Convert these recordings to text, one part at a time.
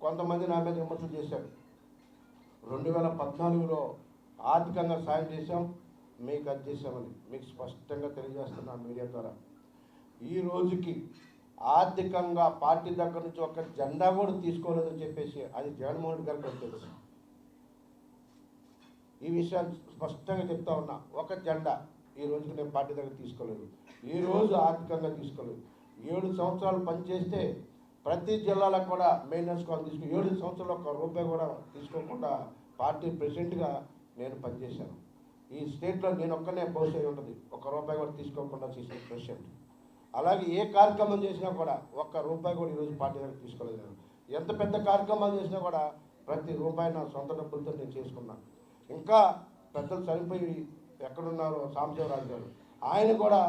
కొంతమంది నా మీద విమర్శలు చేశారు. 2014లో ఆర్థికంగా సాయం చేశాం, మీకు అది చేశామని మీకు స్పష్టంగా తెలియజేస్తున్నా మీడియా ద్వారా. ఈ రోజుకి ఆర్థికంగా పార్టీ దగ్గర నుంచి ఒక జెండా కూడా తీసుకోలేదని చెప్పేసి అది జగన్మోహన్ రెడ్డి గారికి తెలుసు. ఈ విషయాన్ని స్పష్టంగా చెప్తా ఉన్నా. ఒక జెండా ఈ రోజుకి నేను పార్టీ దగ్గర తీసుకోలేదు. ఈ రోజు ఆర్థికంగా తీసుకోలేదు. 7 సంవత్సరాలు పనిచేస్తే ప్రతి జిల్లాలకు కూడా మెయింటెనెన్స్ కాల్ తీసుకుని 7 సంవత్సరాలు ఒక్క రూపాయి కూడా తీసుకోకుండా పార్టీ ప్రెసిడెంట్గా నేను పనిచేశాను. ఈ స్టేట్లో నేను ఒక్కనే పోస్ట్ అయి ఉంటుంది, ఒక్క రూపాయి కూడా తీసుకోకుండా చేసిన ప్రెసిడెంట్. అలాగే ఏ కార్యక్రమం చేసినా కూడా ఒక్క రూపాయి కూడా ఈరోజు పార్టీ దగ్గర తీసుకోలేదు నేను. ఎంత పెద్ద కార్యక్రమాలు చేసినా కూడా ప్రతి రూపాయి నా సొంత డబ్బులతో నేను చేసుకున్నాను. ఇంకా పెద్దలు చనిపోయి ఎక్కడున్నారో సాంబశివరాజు గారు, ఆయన కూడా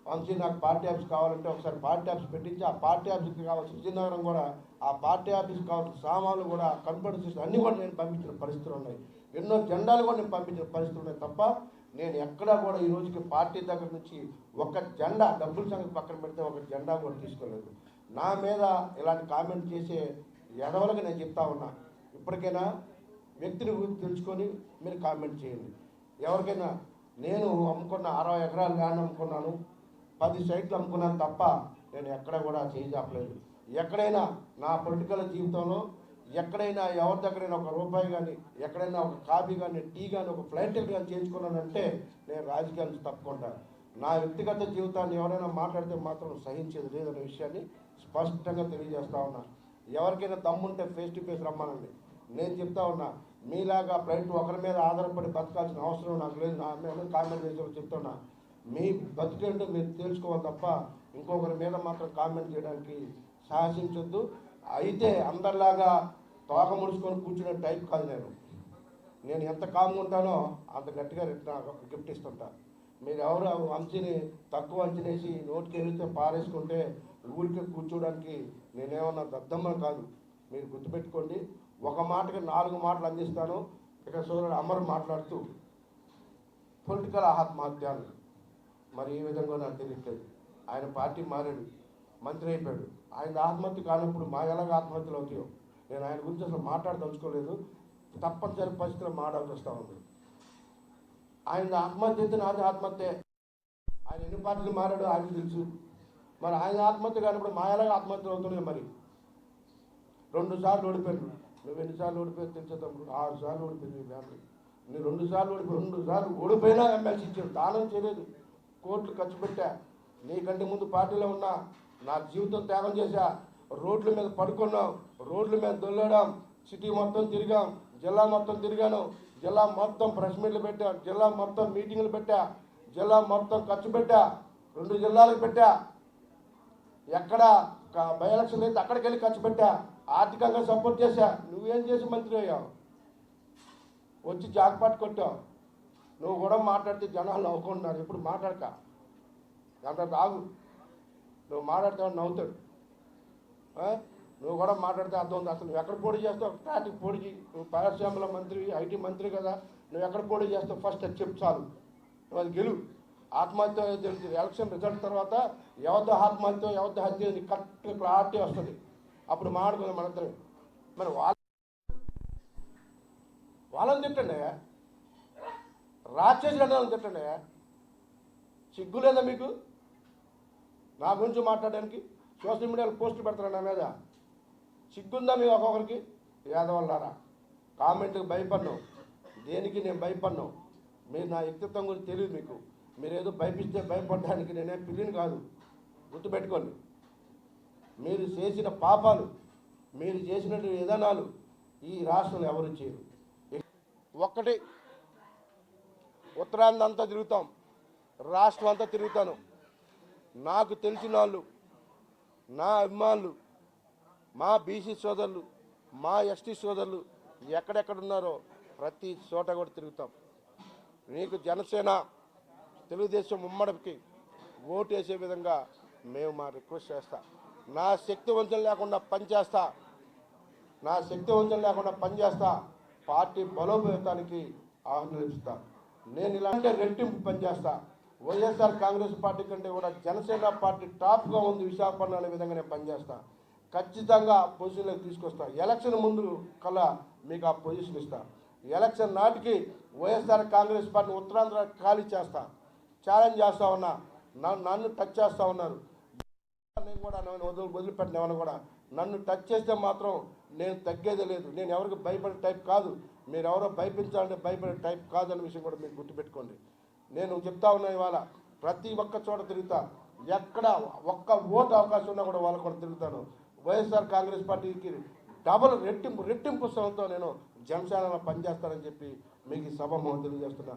వంశీ నాకు పార్టీ ఆఫీస్ కావాలంటే ఒకసారి పార్టీ ఆఫీస్ పెట్టించి ఆ పార్టీ ఆఫీస్కి కావాల్సిన విజయనగరం కూడా ఆ పార్టీ ఆఫీస్కి కావాల్సిన సామాన్లు కూడా కంప్యూటర్ సిస్టమ్ అన్నీ కూడా నేను పంపించిన పరిస్థితులు ఉన్నాయి. ఎన్నో జెండాలు కూడా నేను పంపించిన పరిస్థితులు ఉన్నాయి. తప్ప నేను ఎక్కడా కూడా ఈ రోజుకి పార్టీ దగ్గర నుంచి ఒక జెండా డబ్బుల సంగతి పక్కన పెడితే ఒక జెండా కూడా తీసుకోలేదు. నా మీద ఇలాంటి కామెంట్ చేసే ఎడవలకు నేను చెప్తా ఉన్నా, ఇప్పటికైనా వ్యక్తిని గురించి తెలుసుకొని మీరు కామెంట్ చేయండి. ఎవరికైనా నేను అమ్ముకున్న 60 ఎకరాల ల్యాండ్ అమ్ముకున్నాను, 10 సైట్లు అమ్ముకున్నాను తప్ప నేను ఎక్కడ కూడా చేయజాపలేదు. ఎక్కడైనా నా పొలిటికల్ జీవితంలో ఎక్కడైనా ఎవరి దగ్గరైనా ఒక రూపాయి కానీ, ఎక్కడైనా ఒక కాఫీ కానీ, టీ కానీ, ఒక ఫ్లైట్ టికెట్ కానీ చేయించుకున్నానంటే నేను రాజకీయాల నుంచి తప్పుకుంటా. నా వ్యక్తిగత జీవితాన్ని ఎవరైనా మాట్లాడితే మాత్రం సహించేది లేదనే విషయాన్ని స్పష్టంగా తెలియజేస్తా ఉన్నా. ఎవరికైనా దమ్ముంటే ఫేస్ టు ఫేస్ రమ్మానండి. నేను చెప్తా ఉన్నా, మీలాగా ఫ్లైట్ ఒకరి మీద ఆధారపడి బతకాల్సిన అవసరం నాకు లేదు. నా మీద కామెంట్ చేసే చెప్తున్నా, మీ బతుకేంటో మీరు తెలుసుకోవాలి తప్ప ఇంకొకరి మీద మాత్రం కామెంట్ చేయడానికి సాహసించొద్దు. అయితే అందరిలాగా తోక ముడుచుకొని కూర్చునే టైప్ కాదు నేను ఎంత కామ్గా ఉంటానో అంత గట్టిగా గిఫ్ట్ ఇస్తుంటా. మీరు ఎవరు వంశీని తక్కువ అంచనేసి నోటికి వెళ్తే పారేసుకుంటే ఊరికే కూర్చోడానికి నేనేమన్నా దద్దమ్మని కాదు. మీరు గుర్తుపెట్టుకోండి. ఒక మాటకి 4 మాటలు అందిస్తాను. ఇక సోదరుడు అమర్ మాట్లాడుతూ పొలిటికల్ ఆత్మహత్యలు మరి ఈ విధంగా నాకు తెలియట్లేదు. ఆయన పార్టీ మారాడు, మంత్రి అయిపోయాడు. ఆయన ఆత్మహత్య కానప్పుడు మా ఎలాగ ఆత్మహత్యలు అవుతాయో నేను ఆయన గురించి అసలు మాట్లాడదలుచుకోలేదు. తప్పనిసరి పరిస్థితుల్లో మాట్లాడాల్సి వస్తూ ఉంది. ఆయన ఆత్మహత్య అయితే నాది ఆత్మహత్య. ఆయన ఎన్ని పార్టీలు మారాడో ఆయనకు తెలుసు. మరి ఆయన ఆత్మహత్య కానప్పుడు మా ఎలాగ ఆత్మహత్యలు అవుతున్నాయి. మరి 2 సార్లు ఓడిపోయాడు. నువ్వు ఎన్నిసార్లు ఓడిపోయావు తెలుసా తమ్ముడు? 6 సార్లు ఓడిపోయింది మీ ఫ్యామిలీ. నువ్వు 2 సార్లు ఓడిపోయి 2 సార్లు ఓడిపోయినా ఎమ్మెల్సీ ఇచ్చాడు. దానం చేయలేదు, కోట్లు ఖర్చు పెట్టా. నీకంటే ముందు పార్టీలో ఉన్నా, నా జీవితం త్యాగం చేశా. రోడ్ల మీద పడుకున్నాం, రోడ్ల మీద దొల్లడం, సిటీ మొత్తం తిరిగాం, జిల్లా మొత్తం తిరిగాను, జిల్లా మొత్తం ప్రెస్ మీట్లు పెట్టా, జిల్లా మొత్తం మీటింగ్లు పెట్టా, జిల్లా మొత్తం ఖర్చు పెట్టా, 2 జిల్లాలకు పెట్టా. ఎక్కడ బై ఎలక్షన్ అయితే అక్కడికి వెళ్ళి ఖర్చు పెట్టా, ఆర్థికంగా సపోర్ట్ చేశా. నువ్వేం చేసి మంత్రి అయ్యావు? వచ్చి జాక్పాట్ కొట్టావు. నువ్వు కూడా మాట్లాడితే జనాలు నవ్వుకుంటున్నారు. ఇప్పుడు మాట్లాడక అంత రాగు. నువ్వు మాట్లాడితే నవ్వుతాడు. నువ్వు కూడా మాట్లాడితే అర్థం ఉంది. అసలు నువ్వు ఎక్కడ పోటీ చేస్తావు? స్టార్టింగ్ పోటీ చేయి. నువ్వు పరిశ్రమల మంత్రి, ఐటీ మంత్రి కదా, నువ్వు ఎక్కడ పోటీ చేస్తావు ఫస్ట్ అది చెప్పు చాలు. నువ్వు అది గెలువు. ఆత్మహత్య తెలుస్తుంది. ఎలక్షన్ రిజల్ట్ తర్వాత ఎవరితో ఆత్మహత్య ఎవరితో హత్య కరెక్ట్ క్లారిటీ వస్తుంది. అప్పుడు మాట్లాడుకుందాం మనందరం. మరి వాళ్ళని తిట్టండి, రాక్షసులను తిట్టండి. సిగ్గు లేదా మీకు నా గురించి మాట్లాడడానికి? సోషల్ మీడియాలో పోస్టులు పెడతారా నా మీద? సిగ్గుందా మీకు ఒక్కొక్కరికి? యాదవల్లారా, కామెంట్కి భయపడ్డాం. దేనికి నేను భయపడ్డాం? మీరు నా వ్యక్తిత్వం గురించి తెలియదు మీకు. మీరు ఏదో భయపిస్తే భయపడడానికి నేనే పిల్లిని కాదు. గుర్తుపెట్టుకోండి. మీరు చేసిన పాపాలు, మీరు చేసిన విధానాలు ఈ రాష్ట్రంలో ఎవరు చేయరు. ఒక్కటి, ఉత్తరాంధ్ర తిరుగుతాం, రాష్ట్రం అంతా తిరుగుతాను. నాకు తెలిసిన వాళ్ళు, నా అభిమానులు, మా బీసీ సోదరులు, మా ఎస్టీ సోదరులు ఎక్కడెక్కడున్నారో ప్రతి చోట కూడా తిరుగుతాం. మీకు జనసేన తెలుగుదేశం ఉమ్మడికి ఓటు వేసే విధంగా మేము మా రిక్వెస్ట్ చేస్తా. నా శక్తి వంచన లేకుండా పనిచేస్తా, నా శక్తి వంచన లేకుండా పనిచేస్తా. పార్టీ బలోపేతానికి ఆహ్వానిస్తా. నేను ఇలాంటి రెట్టింపు పనిచేస్తా. వైఎస్ఆర్ కాంగ్రెస్ పార్టీ కంటే కూడా జనసేన పార్టీ టాప్గా ఉంది విశాఖపట్నం అనే విధంగా నేను పనిచేస్తా. ఖచ్చితంగా పొజిషన్లోకి తీసుకొస్తా. ఎలక్షన్ ముందు కల్లా మీకు ఆ పొజిషన్ ఇస్తా. ఎలక్షన్ నాటికి వైఎస్ఆర్ కాంగ్రెస్ పార్టీ ఉత్తరాంధ్ర ఖాళీ చేస్తా. ఛాలెంజ్ చేస్తా ఉన్నా. నన్ను టచ్ చేస్తూ ఉన్నారు. నేను కూడా వదిలిపెట్టిన ఎవరు కూడా నన్ను టచ్ చేస్తే మాత్రం నేను తగ్గేదే లేదు. నేను ఎవరికి భయపడే టైప్ కాదు. మీరు ఎవరో భయపించాలంటే భయపడే టైప్ కాదన్న విషయం కూడా మీరు గుర్తుపెట్టుకోండి. నేను చెప్తా ఉన్నా, ఇవాళ ప్రతి ఒక్క చోట తిరుగుతా. ఎక్కడ ఒక్క ఓటు అవకాశం ఉన్నా కూడా వాళ్ళకు కూడా తిరుగుతాను. వైఎస్ఆర్ కాంగ్రెస్ పార్టీకి డబల్ రెట్టింపు స్థలంతో నేను జనసేనలో పనిచేస్తానని చెప్పి మీకు ఈ సభ తెలియజేస్తున్నా.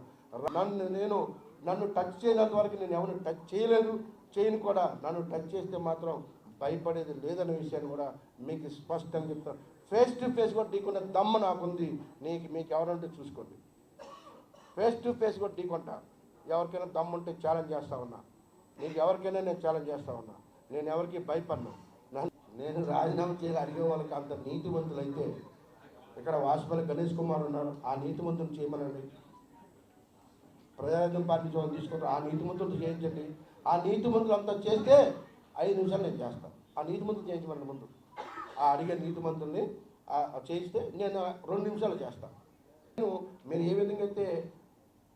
నన్ను టచ్ చేయనంత వరకు నేను ఎవరిని టచ్ చేయలేదు, చేయను కూడా. నన్ను టచ్ చేస్తే మాత్రం భయపడేది లేదనే విషయాన్ని కూడా మీకు స్పష్టంగా చెప్తాను. ఫేస్ టు ఫేస్ కూడా ఢీకొనే దమ్ము నాకుంది. మీకు ఎవరంటే చూసుకోండి. ఫేస్ టు ఫేస్ కూడా ఢీకొంటా. ఎవరికైనా దమ్ముంటే ఛాలెంజ్ చేస్తా ఉన్నా. మీకు ఎవరికైనా నేను ఛాలెంజ్ చేస్తా ఉన్నా. నేను ఎవరికి భయపడను. నేను రాజీనామా చేయాలి అడిగే వాళ్ళకి అంత నీతిమంతులు అయితే ఇక్కడ వాసుపల్లి గణేష్ కుమార్ ఉన్నారు. ఆ నీతిమంతులు చేయమనండి. ప్రజారాజ్యం పార్టీ జోన్ తీసుకుంటారు. ఆ నీతిమంతులు చేయించండి. ఆ నీతిమంతులు అంతా చేస్తే 5 నిమిషాలు నేను చేస్తాను. ఆ నీతిమంతులు చేయించమని ముందు ఆ అడిగే నీతిమంతుల్ని చేయిస్తే నేను 2 నిమిషాలు చేస్తాను. మీరు ఏ విధంగా అయితే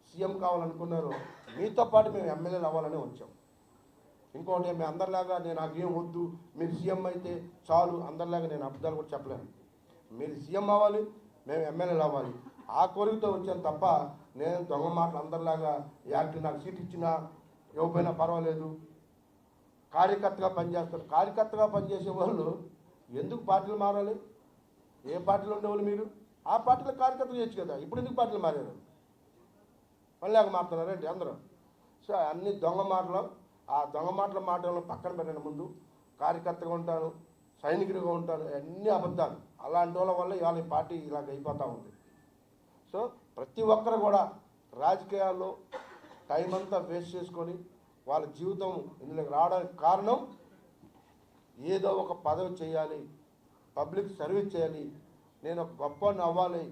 సీఎం కావాలనుకున్నారో మీతో పాటు మేము ఎమ్మెల్యేలు అవ్వాలని వచ్చాం. ఇంకోటి మేము అందరిలాగా నాకేం వద్దు, మీరు సీఎం అయితే చాలు అందరిలాగా నేను అబద్ధాలు కూడా చెప్పలేను. మీరు సీఎం అవ్వాలి, మేము ఎమ్మెల్యేలు అవ్వాలి. ఆ కోరికతో వచ్చాను తప్ప నేను దొంగ మాటలు అందరిలాగా యాక్టివ్ నాకు సీట్ ఇచ్చినా ఇవ్వకపోయినా పర్వాలేదు, కార్యకర్తగా పనిచేస్తారు. కార్యకర్తగా పనిచేసే వాళ్ళు ఎందుకు పార్టీలు మారాలి? ఏ పార్టీలో ఉండేవాళ్ళు మీరు? ఆ పార్టీలో కార్యకర్తలు చేయొచ్చు కదా. ఇప్పుడు ఎందుకు పార్టీలు మారారు? మళ్ళీ మారుతున్నారండి అందరూ. సో అన్ని దొంగ మాటలు. ఆ దొంగ మాటలను పక్కన పెట్టండి. ముందు కార్యకర్తగా ఉంటాను, సైనికుడిగా ఉంటాను, అన్ని అబద్ధాలు. అలాంటి వాళ్ళ వల్ల ఇవాళ ఈ పార్టీ ఇలాగ అయిపోతూ ఉంది. సో ప్రతి ఒక్కరు కూడా రాజకీయాల్లో టైం అంతా వేస్ట్ చేసుకొని వాళ్ళ జీవితం ఇందులోకి రావడానికి కారణం ఏదో ఒక పదవి చేయాలి, పబ్లిక్ సర్వీస్ చేయాలి, నేను ఒక గొప్పని అవ్వాలి,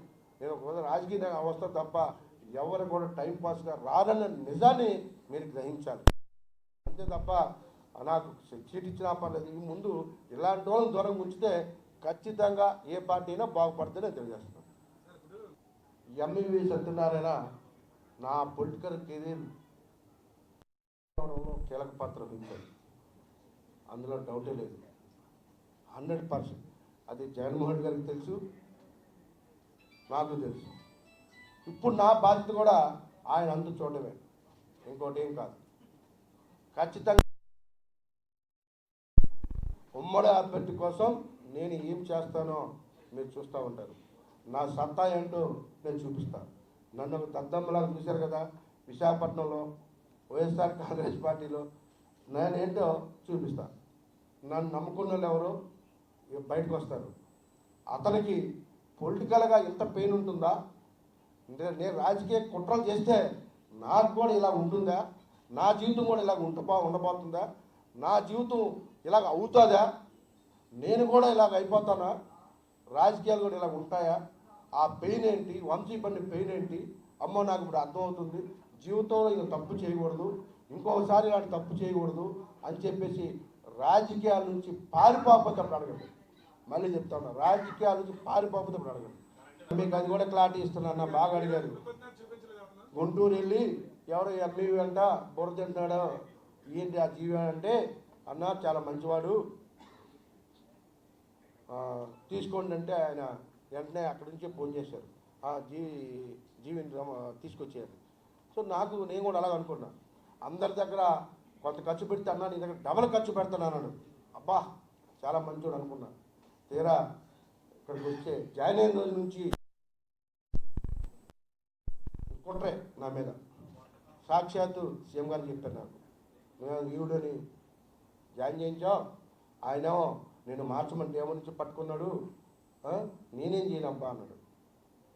నేను ఒక రాజకీయ అవస్థ తప్ప ఎవరు కూడా టైంపాస్గా రారన్న నిజాన్ని మీరు గ్రహించాలి. అంతే తప్ప నాకు సీట్ ఇచ్చినా పర్లేదు. ఈ ముందు ఇలాంటి వాళ్ళని దూరం ఉంచితే ఖచ్చితంగా ఏ పార్టీ అయినా బాగుపడుతుందని తెలియజేస్తున్నాను. ఎంఈవి సత్యనారాయణ నా పొలిటికల్ కెరీర్ కీలక పాత్ర వహించాడు. అందులో డౌటే లేదు. 100%. అది జగన్మోహన్ గారికి తెలుసు, నాకు తెలుసు. ఇప్పుడు నా బాధ్యత కూడా ఆయన అందు చూడమే, ఇంకోటి ఏం కాదు. ఖచ్చితంగా ఉమ్మడి అభ్యర్థి కోసం నేను ఏం చేస్తానో మీరు చూస్తూ ఉంటారు. నా సత్తా ఏంటో నేను చూపిస్తాను. నన్ను ఒక దద్దమ్మలాగా చూశారు కదా విశాఖపట్నంలో వైఎస్ఆర్ కాంగ్రెస్ పార్టీలో. నేనేంటో చూపిస్తాను. నన్ను నమ్ముకున్న వాళ్ళు ఎవరో బయటకు వస్తారు. అతనికి పొలిటికల్గా ఇంత పెయిన్ ఉంటుందా? నేను రాజకీయ కుట్రలు చేస్తే నాకు కూడా ఇలా ఉంటుందా? నా జీవితం కూడా ఇలాగ ఉండబోతుందా? నా జీవితం ఇలాగ అవుతుందా? నేను కూడా ఇలాగ అయిపోతానా? రాజకీయాలు కూడా ఇలాగ ఉంటాయా? ఆ పెయిన్ ఏంటి? వంశీ పడిన పెయిన్ ఏంటి? అమ్మో నాకు ఇప్పుడు అర్థమవుతుంది. జీవితంలో ఇంకా తప్పు చేయకూడదు, ఇంకొకసారి ఇలాంటి తప్పు చేయకూడదు అని చెప్పేసి రాజకీయాల నుంచి పారిపోకపోతే అప్పుడు అడగండి. మళ్ళీ చెప్తా ఉన్నా, రాజకీయాల నుంచి పారిపోకపోతే అప్పుడు అడగండి. మీకు అది కూడా క్లారిటీ ఇస్తున్నాను. బాగా అడిగారు. గుంటూరు వెళ్ళి ఎవరో ఎంఈవి అంట బుర్ర తింటున్నాడో ఏంటి ఆ జీవి అంటే, అన్న చాలా మంచివాడు తీసుకోండి అంటే ఆయన వెంటనే అక్కడి నుంచే ఫోన్ చేశారు. జీవిని తీసుకొచ్చారు. సో నేను కూడా అలాగ అనుకున్నా. అందరి దగ్గర కొంత ఖర్చు పెడితే అన్నా నీ దగ్గర డబల్ ఖర్చు పెడతాను అన్నాడు. అబ్బా చాలా మంచివాడు అనుకున్నా. తీరా ఇక్కడికి వచ్చే జాయిన్ అయిన రోజు నుంచి కుట్రే నా మీద. సాక్షాత్తు సీఎం గారు చెప్పారు నాకు, మేము ఈవిడని జాయిన్ చేయించాం, ఆయనేమో నేను మార్చమంటే ఏమో నుంచి పట్టుకున్నాడు, నేనేం చేయనబ్బా అన్నాడు.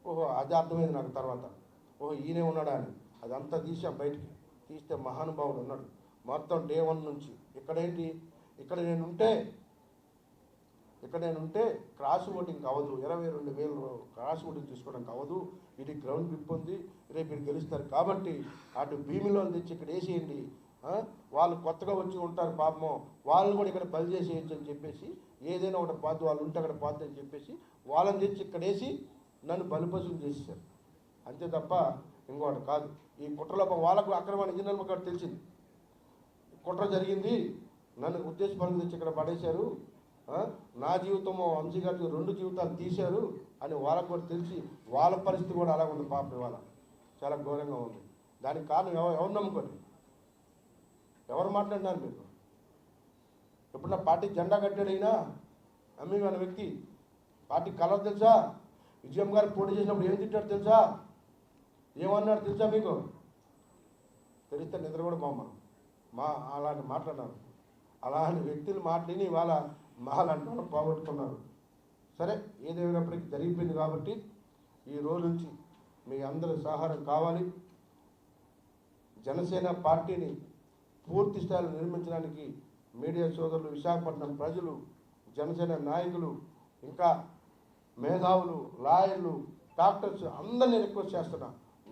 ఓహో అది అర్థమైంది నాకు తర్వాత. ఓహో ఈయనే ఉన్నాడా అని. అదంతా తీసాం బయటికి. తీస్తే మహానుభావుడు ఉన్నాడు మొత్తం డే 1 నుంచి. ఇక్కడేంటి, ఇక్కడ నేనుంటే క్రాస్ ఓటింగ్ అవ్వదు, 22,000 క్రాస్ ఓటింగ్ తీసుకోవడానికి అవ్వదు, ఇది గ్రౌండ్ గ్రిప్ ఉంది, రేపు ఇది గెలుస్తారు కాబట్టి అటు భీమిలో తెచ్చి ఇక్కడ వేసేయండి, వాళ్ళు కొత్తగా వచ్చి ఉంటారు పాపం, వాళ్ళని కూడా ఇక్కడ బలి చేసేయచ్చు అని చెప్పేసి ఏదైనా ఒకటి పోద్దు, వాళ్ళు ఉంటే అక్కడ పోద్దు అని చెప్పేసి వాళ్ళని తెచ్చి ఇక్కడ వేసి నన్ను బలిపశులు చేసేసారు. అంతే తప్ప ఇంకోటి కాదు. ఈ కుట్రలో వాళ్ళకు అక్రమ ఇంజనీర్ గారు తెలిసింది, కుట్ర జరిగింది, నన్ను ఉద్దేశపరంగా తెచ్చి ఇక్కడ పడేశారు, నా జీవితము వంశీ గారికి 2 జీవితాలు తీశారు అని వాళ్ళకు కూడా తెలిసి వాళ్ళ పరిస్థితి కూడా అలాగ ఉంది. పాపం ఇవాళ చాలా ఘోరంగా ఉంది. దానికి కారణం ఎవరు నమ్ముకోండి, ఎవరు మాట్లాడినారు మీరు? ఎప్పుడన్నా పార్టీ జెండా కట్టాడు అయినా అమ్మి అనే వ్యక్తి, పార్టీ కలర్ తెలుసా? విజయం గారు పోటీ చేసినప్పుడు ఏం తిట్టాడు తెలుసా? ఏమన్నాడు తెలుసా మీకు? తెలిస్తే నిద్ర కూడా మా అలాంటి మాట్లాడినారు. అలాంటి వ్యక్తులు మాట్లాడి ఇవాళ మాలాంటి వాళ్ళు పోగొట్టుకున్నారు. సరే, ఏదేమైనప్పటికీ జరిగిపోయింది కాబట్టి ఈ రోజు నుంచి మీ అందరి సహాయం కావాలి. జనసేన పార్టీని పూర్తి స్థాయిలో నిర్మించడానికి మీడియా సోదరులు, విశాఖపట్నం ప్రజలు, జనసేన నాయకులు, ఇంకా మేధావులు, లాయర్లు, డాక్టర్స్ అందరినీ రిక్వెస్ట్ చేస్తున్నా,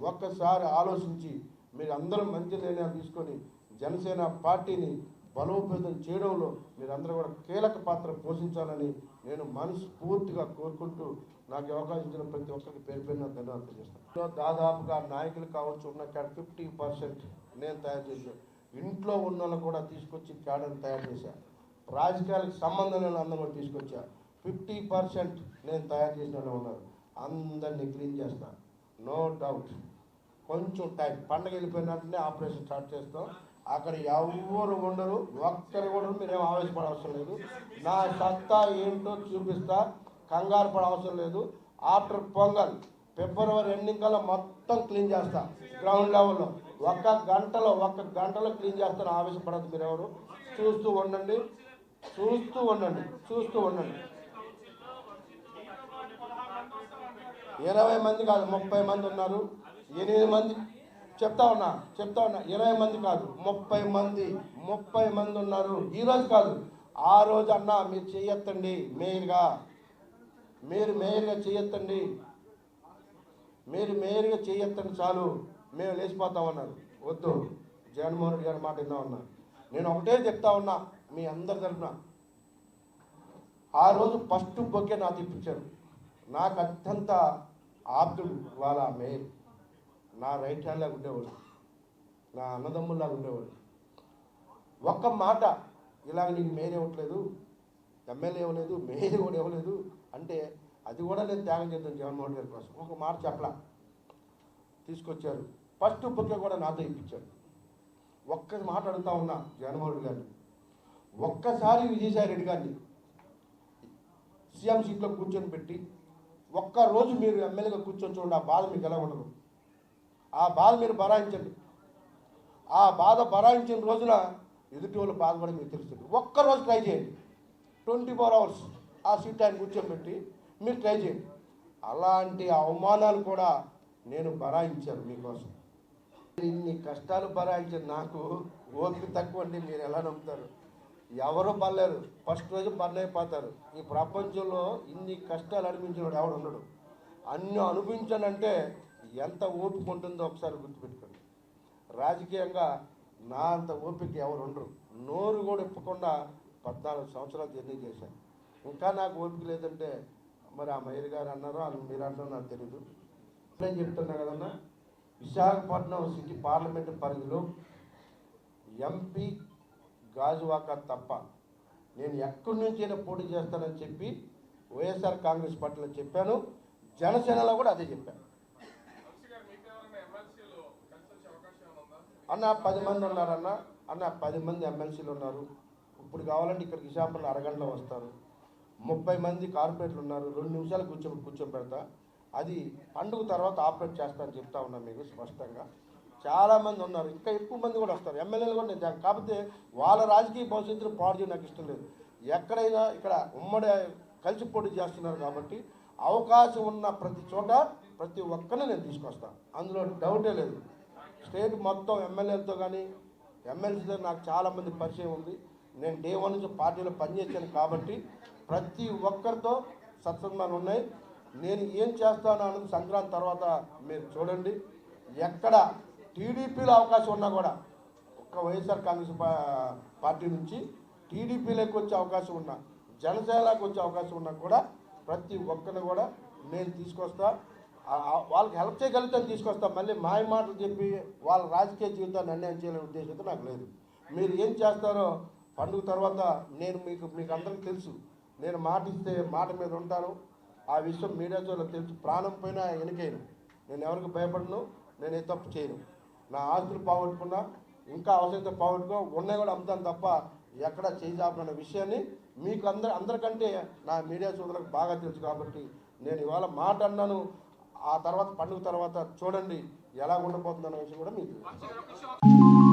ఒక్కసారి ఆలోచించి మీరు అందరూ మంచి నిర్ణయాలు తీసుకొని జనసేన పార్టీని బలోపేతం చేయడంలో మీరందరూ కూడా కీలక పాత్ర పోషించాలని నేను మనస్ఫూర్తిగా కోరుకుంటూ నాకు అవకాశం ఇచ్చిన ప్రతి ఒక్కరికి పేరు పేరున ధన్యవాదాలు చేస్తాను. దాదాపుగా నాయకులు కావచ్చు ఉన్న 50% నేను తయారు చేశాను. ఇంట్లో ఉన్న వాళ్ళు కూడా తీసుకొచ్చి క్యాడర్ తయారు చేశాను. రాజకీయాలకు సంబంధం లేని అందరూ కూడా తీసుకొచ్చా. 50% నేను తయారు చేసిన వాళ్ళు ఉన్నారు. అందరినీ క్లీన్ చేస్తాను, నో డౌట్. కొంచెం టైం, పండగ వెళ్ళిపోయినట్టునే ఆపరేషన్ స్టార్ట్ చేస్తాం. అక్కడ ఎవరు ఉండరు, ఒక్కరు కూడా మీరేం ఆవేశపడవసరం లేదు. నా సత్తా ఏంటో చూపిస్తా, కంగారు పడవసరం లేదు. ఆఫ్టర్ పొంగల్ ఫిబ్రవరి ఎండింగ్ కల్లా మొత్తం క్లీన్ చేస్తా. గ్రౌండ్ లెవెల్లో 1 గంటలో క్లీన్ చేస్తాను. ఆవేశపడద్దు మీరు ఎవరు. చూస్తూ ఉండండి. 20 మంది కాదు, 30 మంది ఉన్నారు. 8 మంది చెప్తా ఉన్నా 20 మంది కాదు, 30 మంది ఉన్నారు. ఈరోజు కాదు, ఆ రోజు అన్నా మీరు చేయొత్తండి. మీరు మేయర్గా చేయొత్తండి, చాలు, మేము లేచిపోతామన్నారు. వద్దు, జగన్మోహన్ రెడ్డి గారి మాట విన్నా ఉన్నా. నేను ఒకటే చెప్తా ఉన్నా మీ అందరి తరఫున, ఆ రోజు ఫస్ట్ బొకే నాకు ఇప్పించారు. నాకు అత్యంత ఆప్తుడు వాళ్ళ మేయర్. నా రైట్ హ్యాండ్ లాగా ఉండేవాడు, నా అన్నదమ్ముల్లాగా ఉండేవాడు. ఒక్క మాట, ఇలాగ నీకు మేయర్ ఇవ్వట్లేదు, ఎమ్మెల్యే ఇవ్వలేదు, మేయర్ కూడా ఇవ్వలేదు అంటే అది కూడా నేను త్యాగం చేద్దాను జగన్మోహన్ గారి కోసం. ఒక మాట చెప్పలా, తీసుకొచ్చారు. ఫస్ట్ బుక్కే కూడా నాతో ఇప్పించారు. ఒక్క మాట అడుగుతా ఉన్నా జగన్మోహన్ రెడ్డి గారిని, ఒక్కసారి విజయసాయి రెడ్డి గారిని సీఎం సీట్లో కూర్చొని పెట్టి ఒక్కరోజు మీరు ఎమ్మెల్యేగా కూర్చొని చూడండి, ఆ బాధ మీకు ఎలా ఉండదు. ఆ బాధ మీరు బరాయించండి. ఆ బాధ బరాయించిన రోజున ఎదుటి వాళ్ళు బాధపడి మీకు తెలుస్తుంది. ఒక్కరోజు ట్రై చేయండి, 24 hours ఆ సీట్ ఆయన కూర్చోబెట్టి మీరు ట్రై చేయండి. అలాంటి అవమానాలు కూడా నేను బరాయించాను మీకోసం. ఇన్ని కష్టాలు భరాయించారు. నాకు ఓపిక తక్కువ అండి, మీరు ఎలా నమ్ముతారు? ఎవరు పర్లేరు, ఫస్ట్ రోజు అయిపోతారు. ఈ ప్రపంచంలో ఇన్ని కష్టాలు అనిపించినవాడు ఎవడు ఉండడు. అన్నీ అనిపించానంటే ఎంత ఓపిక ఉంటుందో ఒకసారి గుర్తుపెట్టుకోండి. రాజకీయంగా నా అంత ఓపిక ఎవరు ఉండరు. నోరు కూడా ఇప్పకుండా 14 సంవత్సరాలు జర్నీ చేశాను. ఇంకా నాకు ఓపిక లేదంటే మరి ఆ మయూర్ గారు అన్నారో మీరు అంటారో నాకు తెలీదు. నేను చెప్తున్నా కదన్నా, విశాఖపట్నం సిటీ పార్లమెంటు పరిధిలో ఎంపీ గాజువాక తప్ప నేను ఎక్కడి నుంచైనా పోటీ చేస్తానని చెప్పి వైఎస్ఆర్ కాంగ్రెస్ పార్టీలో చెప్పాను. జనసేనలో కూడా అదే చెప్పాను. అన్న 10 మంది ఉన్నారన్న, 10 మంది ఎమ్మెల్సీలు ఉన్నారు. ఇప్పుడు కావాలంటే ఇక్కడ విశాఖపట్నం అరగంటలో వస్తారు. 30 మంది కార్పొరేట్లు ఉన్నారు. 2 నిమిషాలు కూర్చోబెడతా. అది పండుగ తర్వాత ఆపరేట్ చేస్తానని చెప్తా ఉన్నాను మీకు స్పష్టంగా. చాలామంది ఉన్నారు, ఇంకా ఎక్కువ మంది కూడా వస్తారు. ఎమ్మెల్యేలు కూడా నేను కాకపోతే వాళ్ళ రాజకీయ భవిష్యత్తును పాడు చేయడం నాకు ఇష్టం లేదు. ఎక్కడైనా ఇక్కడ ఉమ్మడి కలిసి పోటీ చేస్తున్నారు కాబట్టి అవకాశం ఉన్న ప్రతి చోట ప్రతి ఒక్కరిని నేను తీసుకొస్తాను, అందులో డౌటే లేదు. స్టేట్ మొత్తం ఎమ్మెల్యేలతో కానీ ఎమ్మెల్సీతో నాకు చాలామంది పరిచయం ఉంది. నేను డే 1 నుంచి పార్టీలో పనిచేశాను కాబట్టి ప్రతి ఒక్కరితో సత్సంబంధాలు ఉన్నాయి. నేను ఏం చేస్తాను అన్నది సంక్రాంతి తర్వాత మీరు చూడండి. ఎక్కడ టీడీపీలో అవకాశం ఉన్నా కూడా ఒక్క వైఎస్ఆర్ కాంగ్రెస్ పార్టీ నుంచి టీడీపీలోకి వచ్చే అవకాశం ఉన్నా జనసేనకు వచ్చే అవకాశం ఉన్నా కూడా ప్రతి ఒక్కరిని కూడా నేను తీసుకొస్తా. వాళ్ళకి హెల్ప్ చేయగలుగుతాను తీసుకొస్తా. మళ్ళీ మాయ మాటలు చెప్పి వాళ్ళ రాజకీయ జీవితాన్ని అన్యాయం చేయాలనే ఉద్దేశంతో నాకు లేదు. మీరు ఏం చేస్తారో పండుగ తర్వాత నేను మీకు అందరికీ తెలుసు. నేను మాట ఇస్తే మాట మీద ఉంటాను. ఆ విషయం మీడియా వాళ్ళకి తెలుసు. ప్రాణం పోయినా ఎనికేయను. నేను ఎవరికి భయపడను. నేను ఏ తప్పు చేయను. నా ఆస్తులు పోగొట్టుకున్నా, ఇంకా అవసరమైతే పోగొట్టుకో, ఉన్నాయి కూడా అమ్ముతాను తప్ప ఎక్కడ చేయాలన్న విషయాన్ని మీకు అందరికంటే నా మీడియా సోదరులకు బాగా తెలుసు. కాబట్టి నేను ఇవాళ మాట అన్నాను. ఆ తర్వాత పండుగ తర్వాత చూడండి ఎలా ఉండబోతుందన్న విషయం కూడా మీకు